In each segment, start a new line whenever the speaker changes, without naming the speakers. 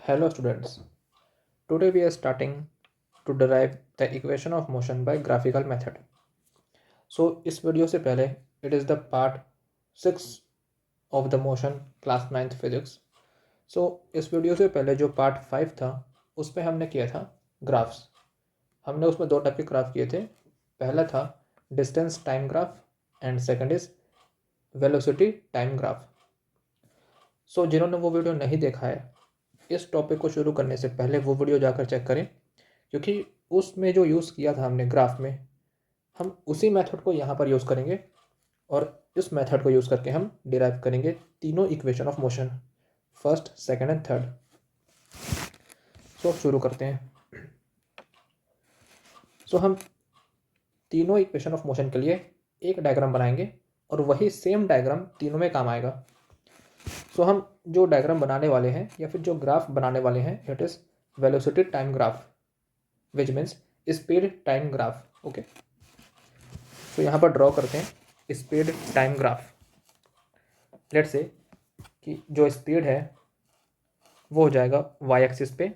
Hello students, today we are starting to derive the equation of motion by graphical method. So इस video से पहले it is the part 6 of the motion class 9th physics. So इस video से पहले जो part 5 था उसमें हमने किया था ग्राफ्स. हमने उसमें दो टाइप के ग्राफ किए थे. पहला था distance time graph and second is velocity time graph. So जिन्होंने वो वीडियो नहीं देखा है, इस टॉपिक को शुरू करने से पहले वो वीडियो जाकर चेक करें, क्योंकि उसमें जो यूज़ किया था हमने ग्राफ में, हम उसी मेथड को यहाँ पर यूज़ करेंगे और इस मेथड को यूज़ करके हम डिराइव करेंगे तीनों equation of motion, first, second and third. So शुरू करते हैं. सो हम तीनों इक्वेशन ऑफ मोशन के लिए एक डायग्राम बनाएंगे और वही सेम डायग्राम तीनों में काम आएगा. सो हम जो डायग्राम बनाने वाले हैं या फिर जो ग्राफ बनाने वाले हैं, it is velocity time graph, which means speed time graph. Okay, तो यहाँ पर ड्रॉ करते हैं speed time graph. Let's say कि जो स्पीड है वो हो जाएगा वाई एक्सिस पे,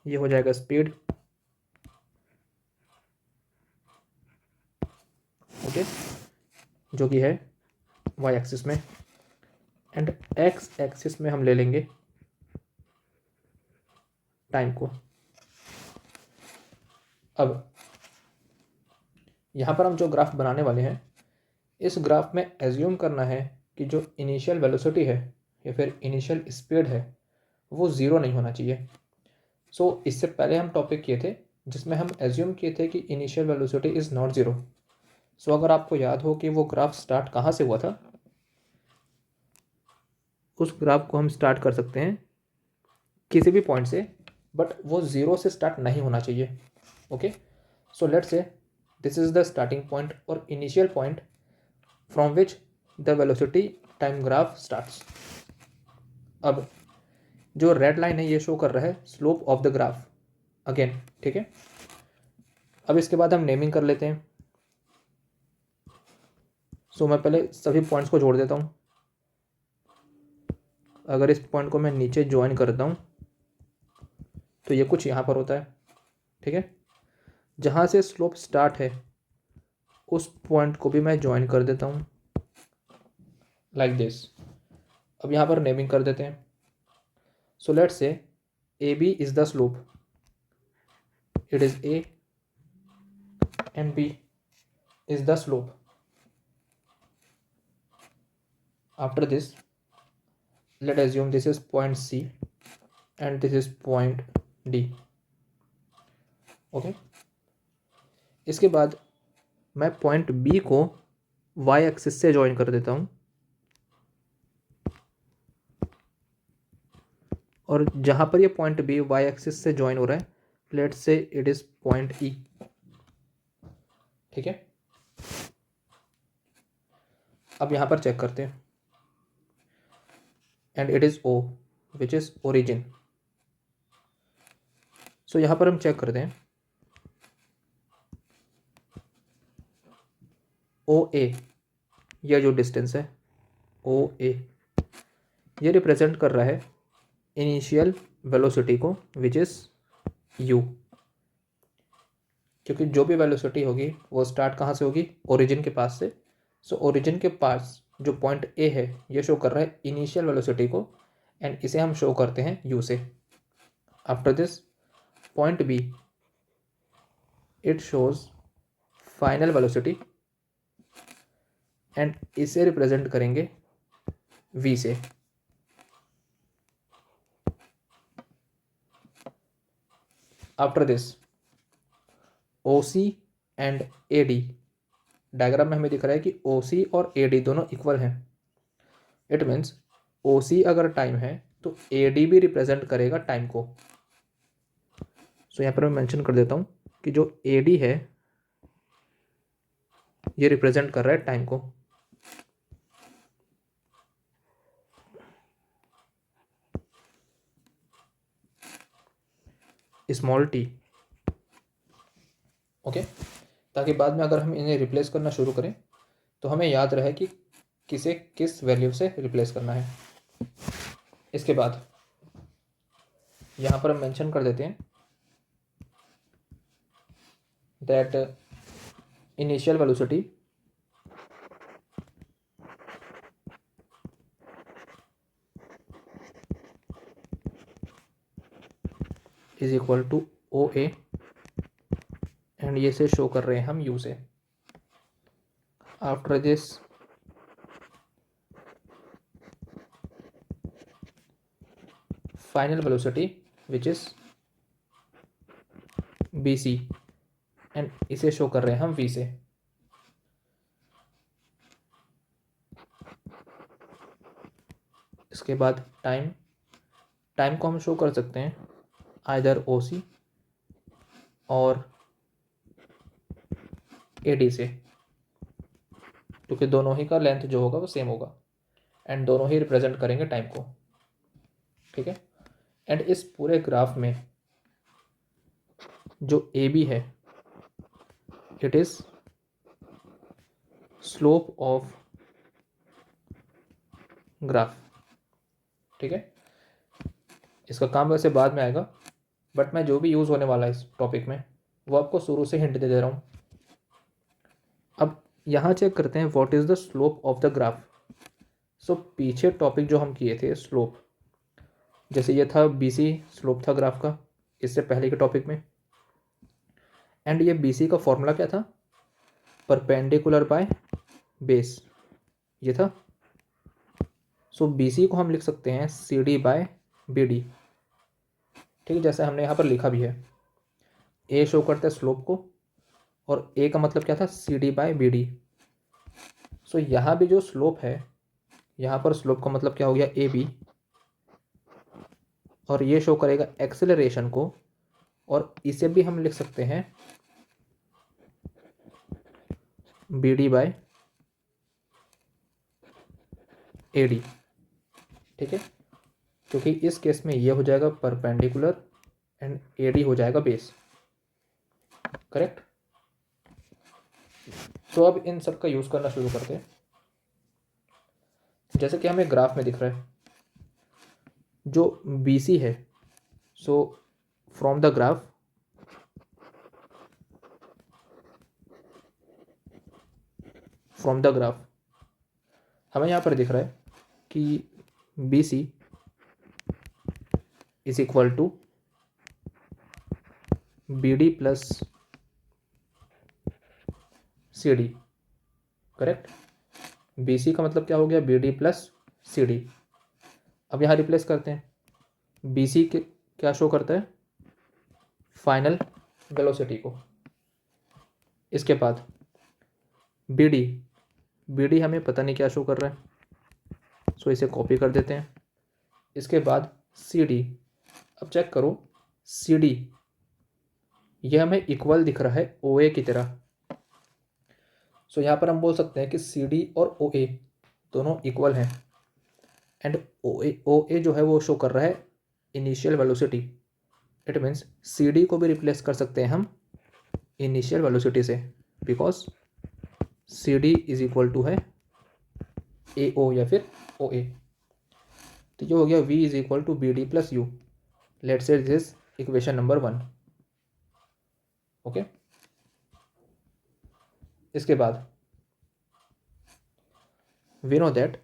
ये हो जाएगा स्पीड. ओके, जो कि है वाई एक्सिस में, एंड एक्स एक्सिस में हम ले लेंगे टाइम को. अब यहाँ पर हम जो ग्राफ बनाने वाले हैं, इस ग्राफ में एज्यूम करना है कि जो इनिशियल वेलोसिटी है या फिर इनिशियल स्पीड है वो ज़ीरो नहीं होना चाहिए. सो इससे पहले हम टॉपिक किए थे जिसमें हम एज्यूम किए थे कि initial velocity is not zero. So अगर आपको याद हो कि वो ग्राफ स्टार्ट कहाँ से हुआ था, उस ग्राफ को हम स्टार्ट कर सकते हैं किसी भी पॉइंट से, बट वो ज़ीरो से स्टार्ट नहीं होना चाहिए. Okay, so let's say this is the starting point और initial point from which the velocity time graph starts. अब जो रेड लाइन है ये शो कर रहा है slope of the graph again. ठीक है, अब इसके बाद हम नेमिंग कर लेते हैं. सो मैं पहले सभी पॉइंट्स को जोड़ देता हूँ. अगर इस पॉइंट को मैं नीचे ज्वाइन करता हूँ तो ये कुछ यहाँ पर होता है. ठीक है, जहाँ से स्लोप स्टार्ट है उस पॉइंट को भी मैं ज्वाइन कर देता हूँ लाइक दिस. अब यहाँ पर नेमिंग कर देते हैं. So let's say A B is the slope, it is A and B is the slope. After this let assume this is point C and this is point D. Okay, इसके बाद मैं point B को y axis से join कर देता हूँ और जहाँ पर ये पॉइंट B y एक्सिस से ज्वाइन हो रहा है, let's say it is point E. ठीक है, अब यहाँ पर चेक करते हैं and it is O which is origin. So यहाँ पर हम चेक करते हैं OA, यह जो डिस्टेंस है OA, ये रिप्रेजेंट कर रहा है इनिशियल वेलोसिटी को विच इज़ u, क्योंकि जो भी वेलोसिटी होगी वो स्टार्ट कहाँ से होगी, ओरिजिन के पास से. सो ओरिजिन के पास जो पॉइंट A है ये शो कर रहा है इनिशियल वेलोसिटी को एंड इसे हम शो करते हैं u से. After this point B, it shows final velocity and इसे रिप्रेजेंट करेंगे v से. After this OC and AD, diagram में हमें दिख रहा है कि OC और AD दोनों इक्वल हैं. इट मीन्स OC अगर टाइम है तो AD भी रिप्रेजेंट करेगा टाइम को. सो यहाँ पर मैं मेंशन कर देता हूँ कि जो AD है ये रिप्रेजेंट कर रहा है टाइम को. Small t. ओके, ताकि बाद में अगर हम इन्हें रिप्लेस करना शुरू करें तो हमें याद रहे कि किसे किस वैल्यू से रिप्लेस करना है। इसके बाद यहाँ पर हम मेंशन कर देते हैं that initial velocity is equal to O A, and ये से शो कर रहे हैं हम यू से। After this final velocity which is B C, and इसे शो कर रहे हैं हम वी से। इसके बाद टाइम को हम शो कर सकते हैं आइदर ओ सी और ए डी से, क्योंकि दोनों ही का लेंथ जो होगा वो सेम होगा एंड दोनों ही रिप्रेजेंट करेंगे टाइम को। ठीक है, एंड इस पूरे ग्राफ में जो ए बी है it is slope of graph. ठीक है, इसका काम वैसे बाद में आएगा, बट मैं जो भी यूज़ होने वाला है इस टॉपिक में वो आपको शुरू से हिंट दे रहा हूँ। अब यहाँ चेक करते हैं what is the slope of the graph. So पीछे टॉपिक जो हम किए थे स्लोप, जैसे ये था बी सी स्लोप था ग्राफ का इससे पहले के टॉपिक में, एंड ये बी सी का फॉर्मूला क्या था, परपेंडिकुलर बाय बेस, ये था। सो बी सी को हम लिख सकते हैं C D by B D. ठीक है, जैसे हमने यहाँ पर लिखा भी है, ए शो करता है स्लोप को और ए का मतलब क्या था, C D by B D. So यहाँ भी जो स्लोप है, यहाँ पर स्लोप का मतलब क्या हो गया, ए बी, और ये शो करेगा एक्सेलरेशन को, और इसे भी हम लिख सकते हैं B D by A D. ठीक है, क्योंकि इस केस में ये हो जाएगा परपेंडिकुलर एंड ए डी हो जाएगा बेस। करेक्ट। तो अब इन सब का यूज़ करना शुरू करते हैं। जैसे कि हमें ग्राफ में दिख रहा है जो बी सी है, सो फ्रॉम द ग्राफ हमें यहाँ पर दिख रहा है कि B C is equal to B D plus C D. Correct, B C का मतलब क्या हो गया, B D plus C D. अब यहाँ रिप्लेस करते हैं, बी सी के क्या शो करता है, फाइनल वेलोसिटी को। इसके बाद बी डी हमें पता नहीं क्या शो कर रहा है, सो इसे कॉपी कर देते हैं। इसके बाद सी डी, अब चेक करो सी डी यह हमें इक्वल दिख रहा है ओ ए की तरह। सो यहाँ पर हम बोल सकते हैं कि सी डी और ओ ए दोनों इक्वल हैं, एंड ओ ए जो है वो शो कर रहा है initial velocity. It means C D को भी रिप्लेस कर सकते हैं हम इनिशियल वेलोसिटी से, because C D is equal to है ए ओ या फिर ओ ए। तो ये हो गया v is equal to B D plus U. Let's say this is equation number 1। Okay, इसके बाद वी नो दैट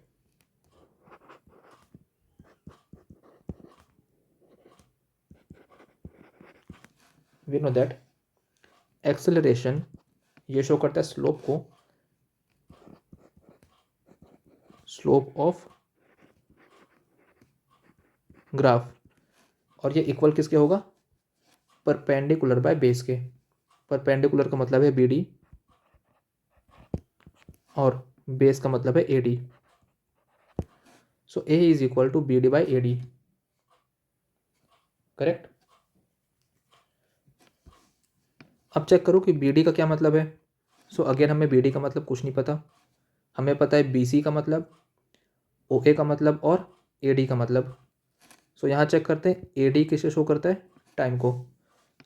एक्सेलरेशन ये शो करता है स्लोप को, स्लोप ऑफ ग्राफ, और ये इक्वल किसके होगा, परपेंडिकुलर बाय बेस के। परपेंडिकुलर का मतलब है बी डी और बेस का मतलब है A D. So A is equal to B D by A D. Correct. अब चेक करो कि बी डी का क्या मतलब है। सो अगेन हमें बी डी का मतलब कुछ नहीं पता, हमें पता है बी सी का मतलब, ओ ए का मतलब और ए डी का मतलब। सो यहाँ चेक करते हैं ए डी किसे शो करता है, टाइम को।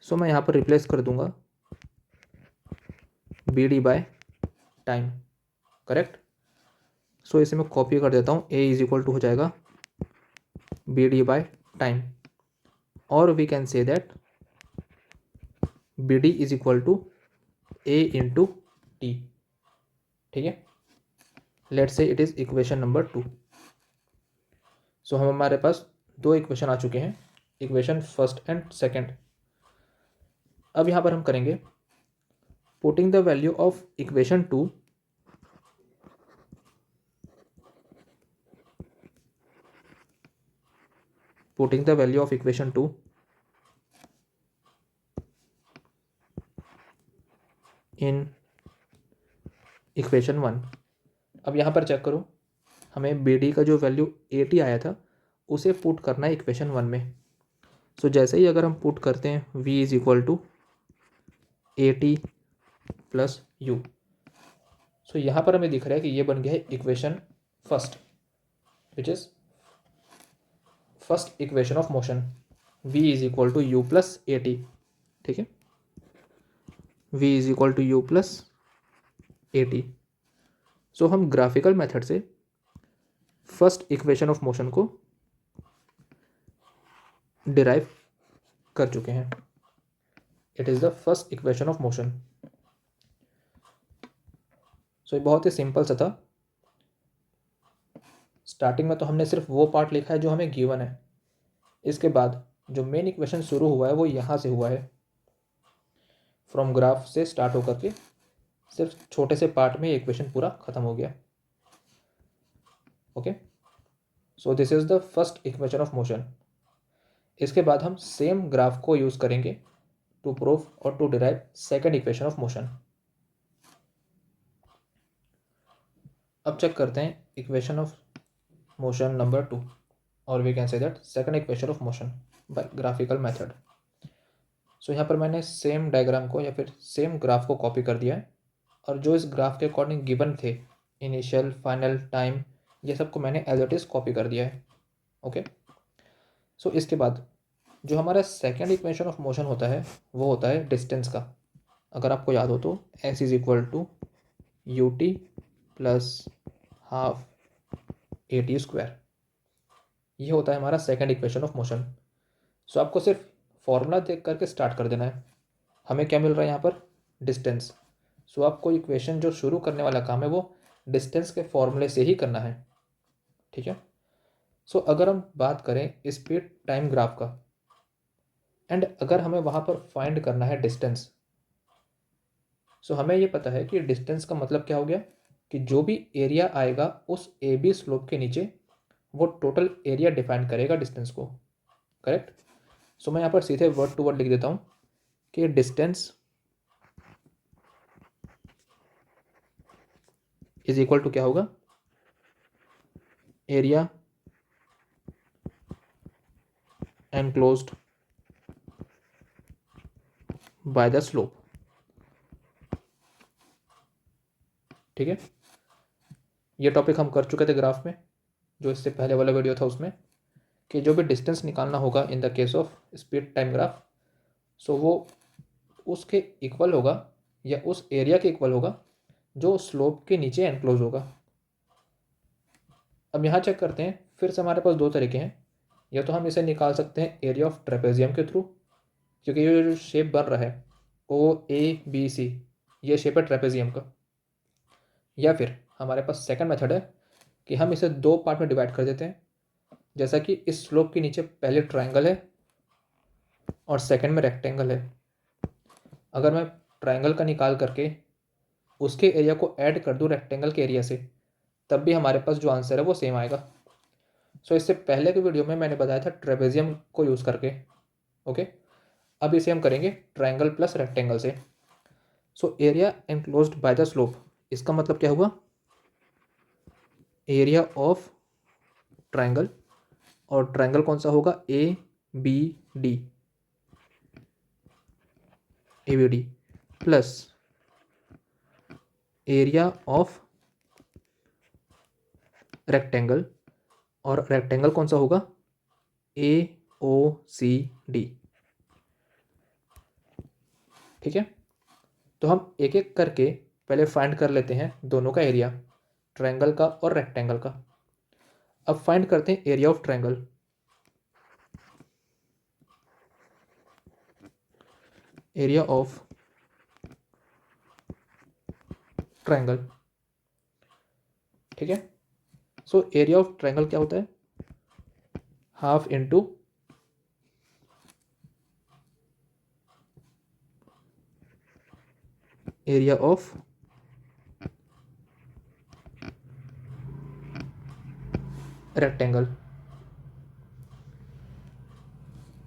सो मैं यहाँ पर रिप्लेस कर दूंगा B D by time. Correct. So इसे मैं कॉपी कर देता हूँ, ए इज इक्वल टू हो जाएगा बी डी बाय टाइम, और we can say that B D is equal to A into T. ठीक है, let's say it is equation number 2। So हम हमारे पास दो इक्वेशन आ चुके हैं, इक्वेशन फर्स्ट एंड सेकंड। अब यहाँ पर हम करेंगे putting the value of equation 2 putting the value of equation 2 in equation 1। अब यहाँ पर चेक करो, हमें बी डी का जो वैल्यू 80 आया था उसे पुट करना है इक्वेशन 1 में। सो जैसे ही अगर हम पुट करते हैं v is equal to 80 plus u, so यहाँ पर हमें दिख रहा है कि ये बन गया है equation first, which is first equation of motion, v is equal to you plus 80। ठीक है, v is equal to you plus 80। So हम ग्राफिकल मेथड से फर्स्ट इक्वेशन ऑफ मोशन को डिराइव कर चुके हैं। It is the first equation of motion. So ये बहुत ही सिंपल सा था। स्टार्टिंग में तो हमने सिर्फ वो पार्ट लिखा है जो हमें गिवन है, इसके बाद जो मेन इक्वेशन शुरू हुआ है वो यहाँ से हुआ है, फ्रॉम ग्राफ से स्टार्ट होकर के सिर्फ छोटे से पार्ट में ये इक्वेशन पूरा खत्म हो गया। Okay, so this is the first equation of motion. इसके बाद हम सेम ग्राफ को यूज करेंगे टू प्रूव और to derive second equation of motion. अब चेक करते हैं इक्वेशन ऑफ मोशन नंबर 2, और we can say that second equation of motion by graphical method. So यहाँ पर मैंने सेम डायग्राम को या फिर सेम ग्राफ को कॉपी कर दिया है, और जो इस ग्राफ के अकॉर्डिंग गिवन थे इनिशियल फाइनल टाइम, ये सबको मैंने एज इट इज कॉपी कर दिया है। ओके, सो इसके बाद जो हमारा सेकेंड इक्वेशन ऑफ मोशन होता है वो होता है डिस्टेंस का। अगर आपको याद हो तो S is equal to U T plus half A T square, ये होता है हमारा second equation of motion. So आपको सिर्फ फॉर्मूला देख करके स्टार्ट कर देना है। हमें क्या मिल रहा है यहाँ पर, डिस्टेंस। सो आपको इक्वेशन जो शुरू करने वाला काम है वो डिस्टेंस के फॉर्मूले से ही करना है। ठीक है, सो अगर हम बात करें स्पीड टाइम ग्राफ का, एंड अगर हमें वहाँ पर फाइंड करना है डिस्टेंस, सो हमें ये पता है कि डिस्टेंस का मतलब क्या हो गया कि जो भी एरिया आएगा उस ए बी स्लोप के नीचे वो टोटल एरिया डिफाइन करेगा डिस्टेंस को। करेक्ट, सो मैं यहाँ पर सीधे वर्ड टू वर्ड लिख देता हूँ कि डिस्टेंस इज इक्वल टू क्या होगा, area enclosed by the slope. ठीक है, ये टॉपिक हम कर चुके थे ग्राफ में, जो इससे पहले वाला वीडियो था उसमें, कि जो भी डिस्टेंस निकालना होगा in the case of speed time graph, so वो उसके इक्वल होगा या उस एरिया के इक्वल होगा जो स्लोप के नीचे एनक्लोज होगा। अब यहाँ चेक करते हैं, फिर से हमारे पास दो तरीके हैं। या तो हम इसे निकाल सकते हैं एरिया ऑफ ट्रेपेजियम के थ्रू, क्योंकि ये जो शेप बन रहा है ओ ए बी सी, ये शेप है ट्रेपेजियम का। या फिर हमारे पास सेकंड मेथड है कि हम इसे दो पार्ट में डिवाइड कर देते हैं, जैसा कि इस स्लोप के नीचे पहले ट्रायंगल है और सेकंड में रेक्टेंगल है। अगर मैं ट्रायंगल का निकाल करके उसके एरिया को ऐड कर दूं रेक्टेंगल के एरिया से, तब भी हमारे पास जो आंसर है वो सेम आएगा। सो इससे पहले के वीडियो में मैंने बताया था ट्रेपेजियम को यूज़ करके। ओके, अब इसे हम करेंगे ट्रायंगल प्लस रेक्टेंगल से। So area enclosed by the slope, इसका मतलब क्या हुआ, एरिया ऑफ ट्रायंगल, और ट्रायंगल कौन सा होगा, A B D, A B D plus area of rectangle, और रेक्टेंगल कौन सा होगा, ए ओ सी डी। ठीक है, तो हम एक एक करके पहले फाइंड कर लेते हैं दोनों का एरिया। ट्रायंगल का और रेक्टेंगल का। अब फाइंड करते हैं area of triangle. Area of triangle, ठीक है। सो एरिया ऑफ ट्रायंगल क्या होता है? Half into area of rectangle,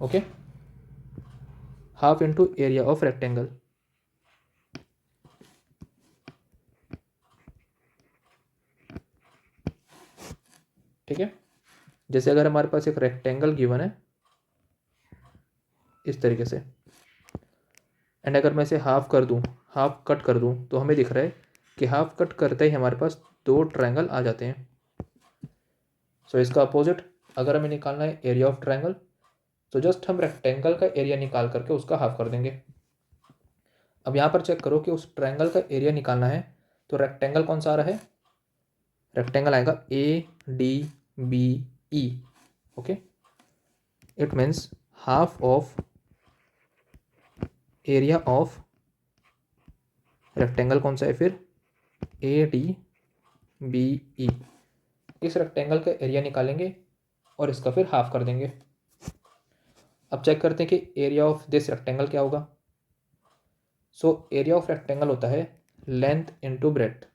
okay. Half into area of rectangle, ठीक है। जैसे अगर हमारे पास एक रेक्टेंगल गिवन है इस तरीके से, एंड अगर मैं इसे हाफ कर दूं, हाफ कट कर दूं, तो हमें दिख रहा है कि हाफ कट करते ही हमारे पास दो ट्रायंगल आ जाते हैं। सो इसका अपोजिट अगर हमें निकालना है एरिया ऑफ ट्रायंगल, तो जस्ट हम रेक्टेंगल का एरिया निकाल करके उसका हाफ कर देंगे। अब यहाँ पर चेक करो कि उस ट्रायंगल का एरिया निकालना है, तो रेक्टेंगल कौन सा आ रहा है? रेक्टेंगल आएगा ADBE, okay. It means half of area of rectangle कौन सा है फिर? ADBE। इस रेक्टेंगल का एरिया निकालेंगे और इसका फिर हाफ कर देंगे। अब चेक करते हैं कि एरिया ऑफ दिस रेक्टेंगल क्या होगा। सो एरिया ऑफ रेक्टेंगल होता है length into breadth,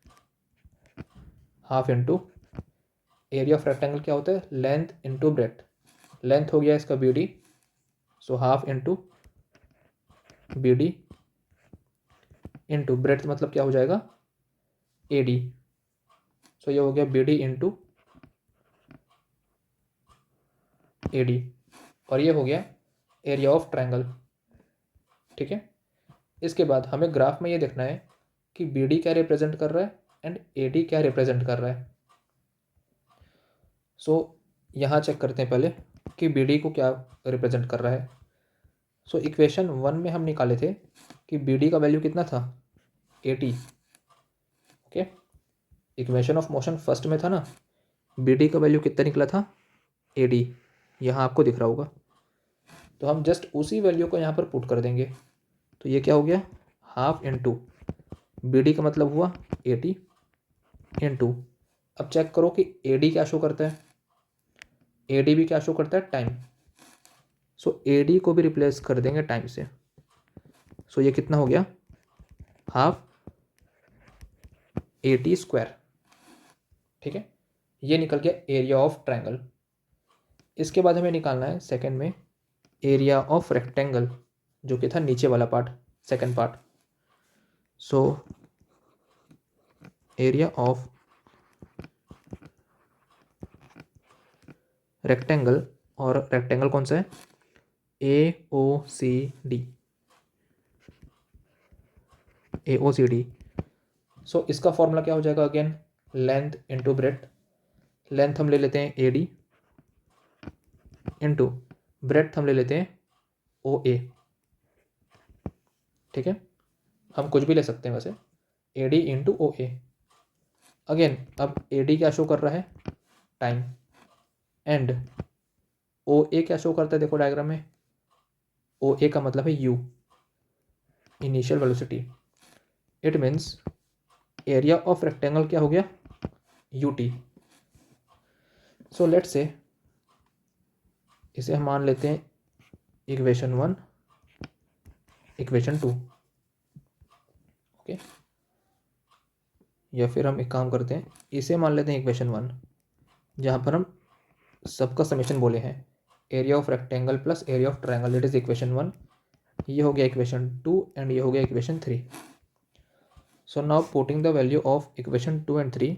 half into area of rectangle क्या होता है? Length into breadth. लेंथ हो गया इसका BD, so half into BD into breadth मतलब क्या हो जाएगा? AD। सो ये हो गया BD इंटू AD, और ये हो गया एरिया ऑफ ट्रायंगल, ठीक है। इसके बाद हमें ग्राफ में ये देखना है कि BD क्या रिप्रेजेंट कर रहा है एंड AD क्या रिप्रेजेंट कर रहा है। सो यहाँ चेक करते हैं पहले कि BD को क्या रिप्रेजेंट कर रहा है। सो इक्वेशन 1 में हम निकाले थे कि BD का वैल्यू कितना था? 80, okay. Equation of motion first में था ना, BD का वैल्यू कितना निकला था? AD, यहाँ आपको दिख रहा होगा। तो हम जस्ट उसी वैल्यू को यहाँ पर पुट कर देंगे, तो ये क्या हो गया? हाफ इंटू BD का मतलब हुआ 80 इंटू, अब चेक करो कि AD क्या शो करता है? AD भी क्या शो करता है? टाइम। सो AD को भी रिप्लेस कर देंगे टाइम से। सो ये कितना हो गया? हाफ AT स्क्वायर, ठीक है। ये निकल गया एरिया ऑफ ट्रायंगल। इसके बाद हमें निकालना है सेकंड में एरिया ऑफ रेक्टेंगल, जो कि था नीचे वाला part, second part. So area of rectangle, और रेक्टेंगल कौन सा है? AOCD, AOCD। सो इसका फॉर्मूला क्या हो जाएगा? Again length into breadth. Length हम ले लेते हैं AD इंटू ब्रेथ हम ले लेते हैं OA, ठीक है। हम कुछ भी ले सकते हैं वैसे, AD इंटू OA। अगेन अब AD क्या शो कर रहा है? टाइम, एंड OA क्या शो करता है? देखो डायग्राम में, OA का मतलब है U, initial velocity. It means area of rectangle क्या हो गया? UT। सो लेट्स से इसे हम मान लेते हैं इक्वेशन 1, इक्वेशन 2, ओके। या फिर हम एक काम करते हैं, इसे मान लेते हैं इक्वेशन 1, जहाँ पर हम सबका समेशन बोले हैं, area of rectangle plus area of triangle, it is equation 1। ये हो गया इक्वेशन 2 एंड ये हो गया equation 3। So now putting the value of equation 2 and 3,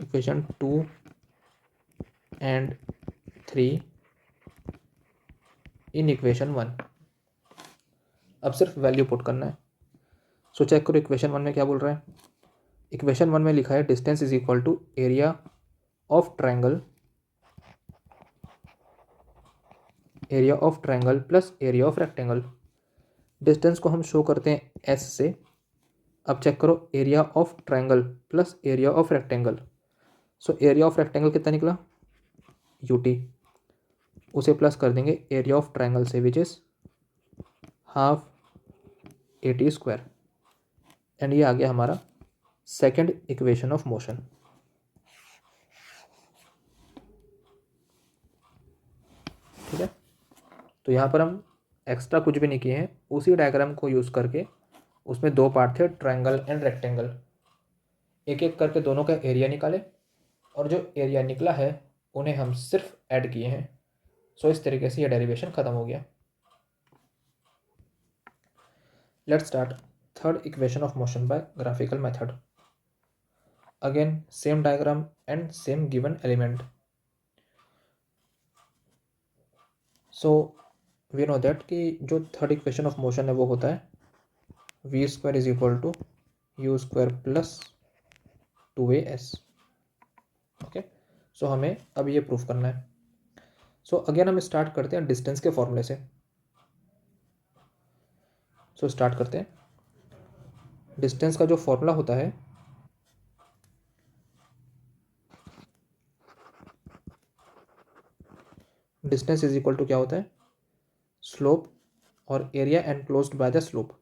equation 2 and 3 in equation 1। अब सिर्फ वैल्यू पुट करना है। सो चेक करो इक्वेशन 1 में क्या बोल रहा है। इक्वेशन 1 में लिखा है distance is equal to area of triangle, area of triangle plus area of rectangle. Distance को हम शो करते हैं एस से। अब चेक करो, area of triangle plus area of rectangle. So area of rectangle कितना निकला, यूटी, उसे प्लस कर देंगे एरिया ऑफ ट्रायंगल से, which is half eighty square, and ये आ गया हमारा सेकेंड इक्वेशन ऑफ मोशन। ठीक है, तो यहाँ पर हम एक्स्ट्रा कुछ भी नहीं किए हैं, उसी डायग्राम को यूज़ करके, उसमें दो पार्ट थे, ट्रायंगल एंड रेक्टेंगल, एक एक करके दोनों का एरिया निकाले, और जो एरिया निकला है उन्हें हम सिर्फ ऐड किए हैं। सो इस तरीके से ये डेरिवेशन खत्म हो गया। Let's start third equation of motion by graphical method. Again same diagram and same given element. So we know that कि जो थर्ड इक्वेशन ऑफ मोशन है वो होता है v square is equal to you square plus 2as। Okay, so हमें अब ये proof करना है। सो अगेन हम स्टार्ट करते हैं डिस्टेंस के फॉर्मूले से। सो स्टार्ट करते हैं, डिस्टेंस का जो फॉर्मूला होता है डिस्टेंस इज इक्वल टू क्या होता है, स्लोप और area enclosed by the slope.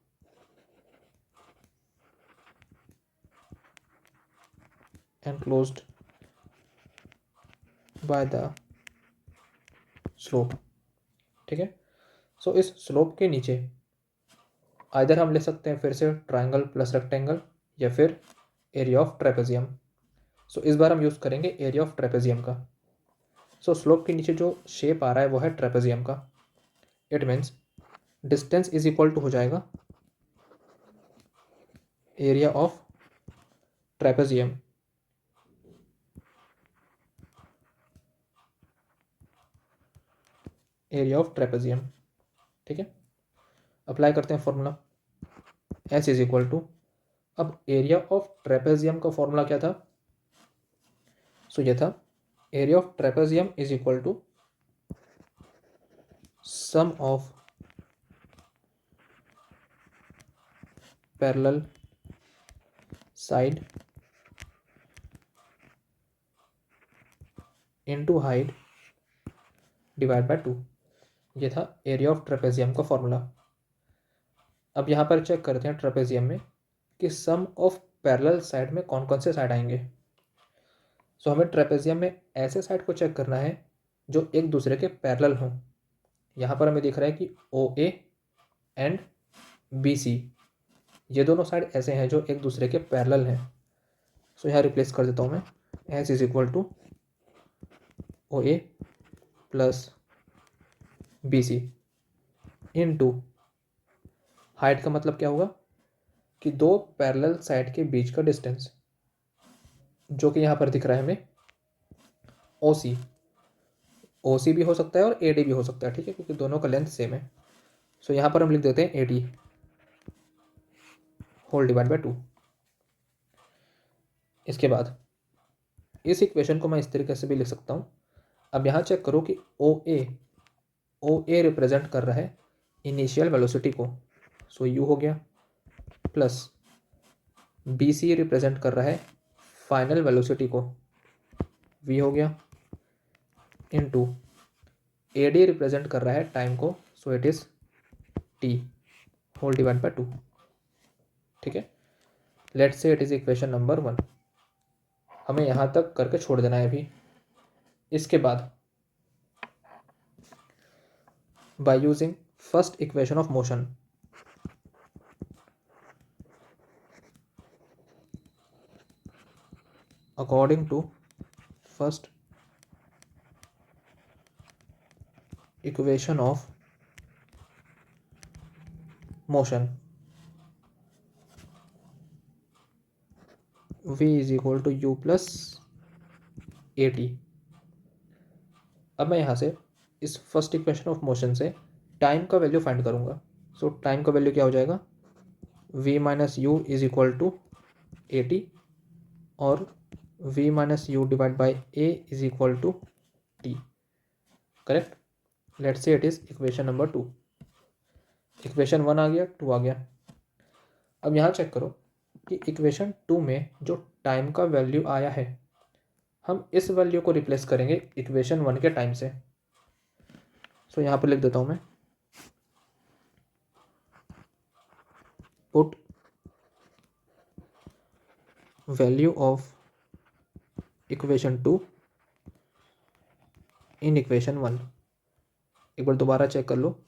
Enclosed by the slope. ठीक है, सो इस स्लोप के नीचे आइदर हम ले सकते हैं फिर से ट्रायंगल प्लस रेक्टेंगल, या फिर एरिया ऑफ ट्रेपेजियम। सो इस बार हम यूज़ करेंगे एरिया ऑफ ट्रेपेजियम का। सो स्लोप के नीचे जो शेप आ रहा है वो है ट्रेपेजियम का। It means distance is equal to हो जाएगा area of trapezium area of trapezium. ठीक है, अप्लाई करते हैं formula, S is equal to, अब एरिया ऑफ ट्रेपेजियम का फॉर्मूला क्या था, सो ये था area of trapezium is equal to sum of parallel side into height divide by 2। ये था एरिया ऑफ ट्रेपेजियम का फॉर्मूला। अब यहाँ पर चेक करते हैं ट्रेपेजियम में कि सम ऑफ पैरेलल साइड में कौन कौन से साइड आएंगे। सो हमें ट्रेपेजियम में ऐसे साइड को चेक करना है जो एक दूसरे के पैरेलल हों। यहाँ पर हमें दिख रहा है कि ओ ए एंड बी सी, ये दोनों साइड ऐसे हैं जो एक दूसरे के पैरेलल हैं। सो यहाँ रिप्लेस कर देता हूँ मैं, S is equal to O A plus B C into height का मतलब क्या होगा कि दो पैरेलल साइड के बीच का डिस्टेंस, जो कि यहाँ पर दिख रहा है हमें ओ सी। ओ सी भी हो सकता है और ए डी भी हो सकता है, ठीक है, क्योंकि दोनों का लेंथ सेम है। सो यहाँ पर हम लिख देते हैं A D whole divide by 2। इसके बाद इस इक्वेशन को मैं इस तरीके से भी लिख सकता हूँ। अब यहाँ चेक करो कि ओ ए रिप्रेजेंट कर रहा है इनिशियल वेलोसिटी को, सो यू हो गया, प्लस बी सी रिप्रेजेंट कर रहा है फाइनल वेलोसिटी को, वी हो गया, इनटू ए डी रिप्रेजेंट कर रहा है टाइम को, so it is T whole divide by 2। ठीक है, let's say it is equation number 1। हमें यहाँ तक करके छोड़ देना है अभी। इसके बाद by using first equation of motion, according to first equation of motion, v is equal to you plus A T. अब मैं यहाँ से इस फर्स्ट इक्वेशन ऑफ मोशन से टाइम का वैल्यू फाइंड करूँगा। सो टाइम का वैल्यू क्या हो जाएगा, v minus U is equal to A T, और v minus you divide by A is equal to T. Correct, let's say it is equation number 2। Equation 1 आ गया, 2 आ गया। अब यहाँ चेक करो कि इक्वेशन 2 में जो टाइम का वैल्यू आया है, हम इस वैल्यू को रिप्लेस करेंगे इक्वेशन 1 के टाइम से। सो यहाँ पर लिख देता हूँ मैं, put value of equation 2 in equation 1। एक बार दोबारा चेक कर लो,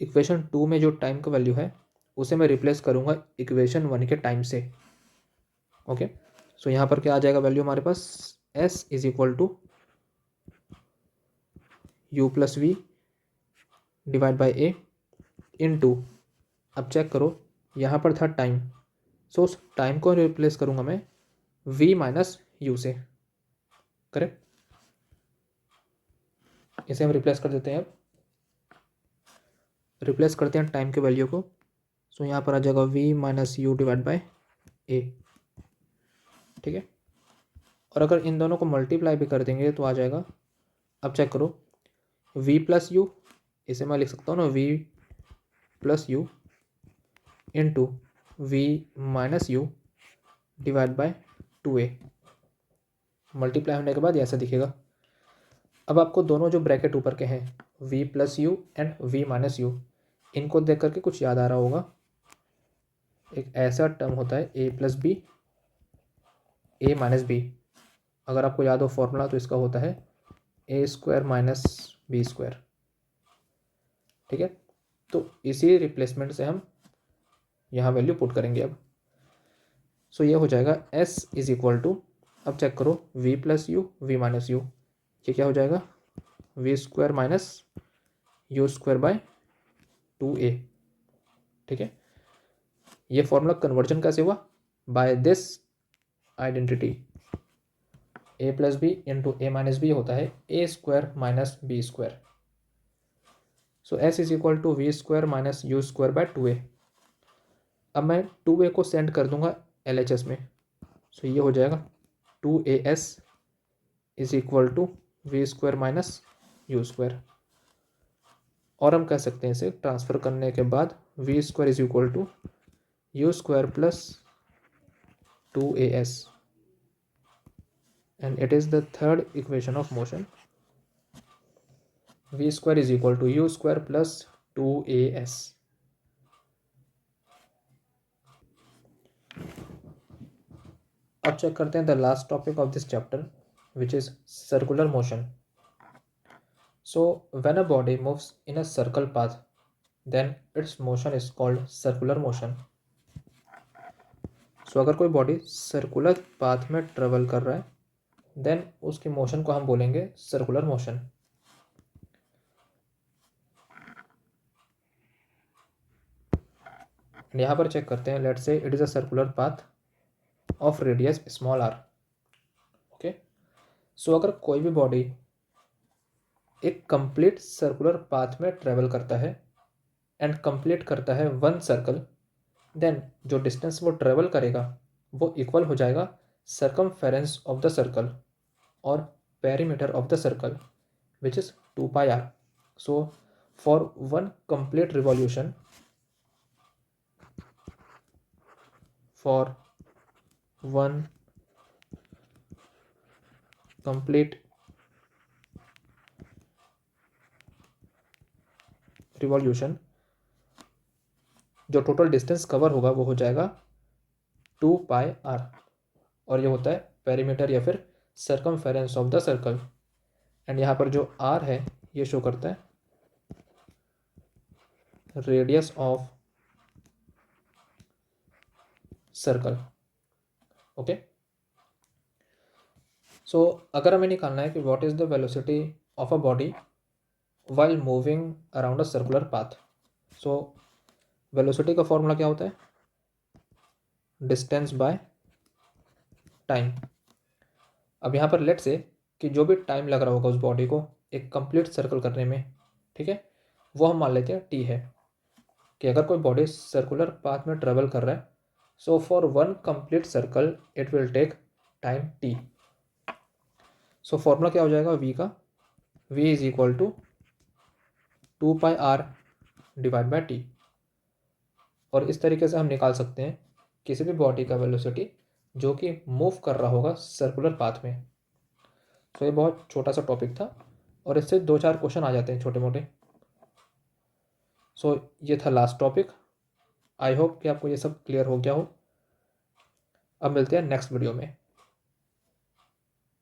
इक्वेशन 2 में जो टाइम का वैल्यू है उसे मैं रिप्लेस करूँगा इक्वेशन 1 के टाइम से। ओके, सो यहाँ पर क्या आ जाएगा वैल्यू हमारे पास, s is equal to you plus V divide by A into. अब चेक करो, यहाँ पर था टाइम, सो उस टाइम को रिप्लेस करूँगा मैं v माइनस यू से। करेक्ट, इसे हम रिप्लेस कर देते हैं। अब रिप्लेस करते हैं टाइम के वैल्यू को, सो यहाँ पर आ जाएगा v minus you divide by a. ठीक है, और अगर इन दोनों को मल्टीप्लाई भी कर देंगे तो आ जाएगा, अब चेक करो, v प्लस यू, इसे मैं लिख सकता हूँ ना v plus U into V minus you divide by 2a। Multiply होने के बाद ऐसा दिखेगा। अब आपको दोनों जो ब्रैकेट ऊपर के हैं v plus you and v minus you, इनको देख करके कुछ याद आ रहा होगा। एक ऐसा टर्म होता है a plus B, A minus B. अगर आपको याद हो फॉर्मूला तो इसका होता है ए स्क्वायर माइनस बी स्क्वायर। ठीक है, तो इसी रिप्लेसमेंट से हम यहाँ वैल्यू पुट करेंगे। अब सो ये हो जाएगा s इज इक्वल टू, अब चेक करो, v plus u v minus u, ये क्या हो जाएगा v square minus you square by 2a। ठीक है, ये फॉर्मूला कन्वर्जन कैसे हुआ, by this identity, a plus b into a minus b होता है ए square minus B square. So s is equal to we square minus you square by 2a। अब मैं 2a को सेंड कर दूंगा LHS में, सो ये हो जाएगा 2as is equal to we square minus you square. और हम कह सकते हैं इसे ट्रांसफर करने के बाद V square is equal to you square plus 2as, and it is the third equation of motion, v square is equal to u square plus 2as। अब चेक करते हैं the last topic of this chapter which is circular motion. So when a body moves in a circle path then its motion is called circular motion. So अगर कोई body circular path में travel कर रहा है then उसकी motion को हम बोलेंगे सर्कुलर मोशन। यहाँ पर चेक करते हैं, let's say it is a circular path of radius small r। Okay, so अगर कोई भी बॉडी एक कंप्लीट सर्कुलर पाथ में ट्रेवल करता है एंड कंप्लीट करता है वन सर्कल, देन जो डिस्टेंस वो ट्रेवल करेगा वो इक्वल हो जाएगा सर्कमफेरेंस ऑफ द सर्कल और perimeter of the circle which is 2πr। So for one complete revolution, for one complete revolution जो टोटल डिस्टेंस कवर होगा वो हो जाएगा 2πr, और ये होता है पेरीमीटर या फिर circumference of the circle. And यहाँ पर जो r है ये शो करता है radius of circle. Okay, so अगर हमें निकालना है कि what is the velocity of a body while moving around a circular path, so velocity का फॉर्मूला क्या होता है, डिस्टेंस बाय टाइम। अब यहाँ पर लेट से कि जो भी टाइम लग रहा होगा उस बॉडी को एक कंप्लीट सर्कल करने में, ठीक है, वो हम मान लेते हैं t है। कि अगर कोई बॉडी सर्कुलर पाथ में ट्रेवल कर रहा है, so for one complete circle it will take time t। सो फॉर्मूला क्या हो जाएगा v का, v is equal to 2πr divide by T. और इस तरीके से हम निकाल सकते हैं किसी भी बॉडी का वेलोसिटी जो कि मूव कर रहा होगा सर्कुलर पाथ में। तो ये बहुत छोटा सा टॉपिक था और इससे 2-4 क्वेश्चन आ जाते हैं छोटे मोटे। सो ये था लास्ट टॉपिक। आई होप कि आपको ये सब क्लियर हो गया हो। अब मिलते हैं नेक्स्ट वीडियो में।